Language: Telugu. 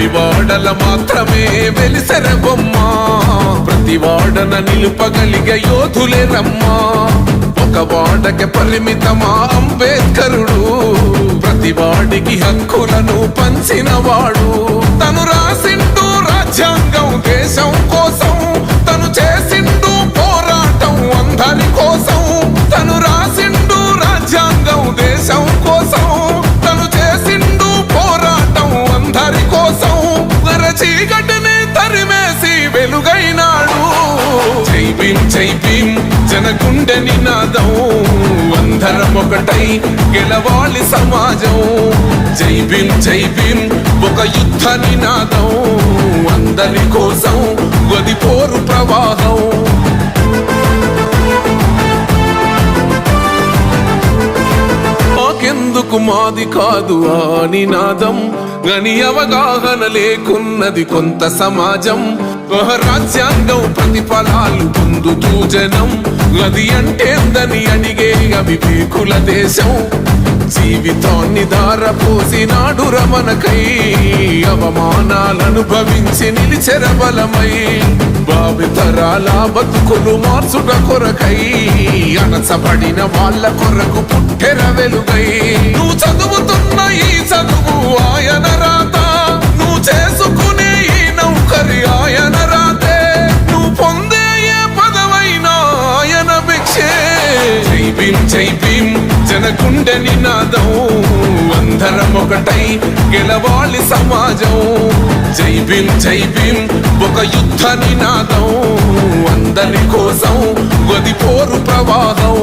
వెలివాడల మాత్రమే వెలిసెర బొమ్మ ప్రతి వాడన నిలుపగలిగే యోధులే రమ్మా ఒక వాడకి పరిమితమా అంబేద్కరుడు ప్రతి వాడికి హక్కులను పంచినవాడు తను రాసిండు రాజ్యాంగం దేశం కోసం తను చేసిండు పోరాటం అందరి కోసం తను రాసిండు రాజ్యాంగం దేశం కోసం తను చేసిండు పోరాటం అందరి కోసం చీకటిని తరిమేసి వెలుగైనాడు జై భీమ్ జనగుండె నినాదం అందరం ఒకటై గెలవాలి సమాజం జై భీమ్ ఒక యుద్ధ నినాదం అందరి కోసం గది పోరు ప్రవాహం మాకెందుకు మాది కాదు ఆ నినాదం గని అవగాహన లేకున్నది కొంత సమాజం రాజ్యాంగం ప్రతిఫలాలు పొందుతూ జనం అది అంటేందని అడిగే అవివేకుల దేశం జీవితాన్ని ధారపోసినాడు రమణకై అవమానాలను భవించి నిలిచెర బలమై భావితరాల బతుకులు మార్చుట కొరకై అణచబడిన వాళ్ళ కొరకు పుట్టెర వెలుగై నువ్వు చదువుతున్న ఈ చదువు ఆయన రాత నువ్వు చేసుకునే ఈ నౌకరి ఆయన రాతే నువ్వు పొందే ఏ పదవైనా ఆయన భిక్షే జై భీమ్ జనగుండె నినాదం అందరం ఒకటై గెలవాలి సమాజం జై భీమ్ ఒక యుద్ధ నినాదం అందరి కోసం గది పోరు ప్రవాహం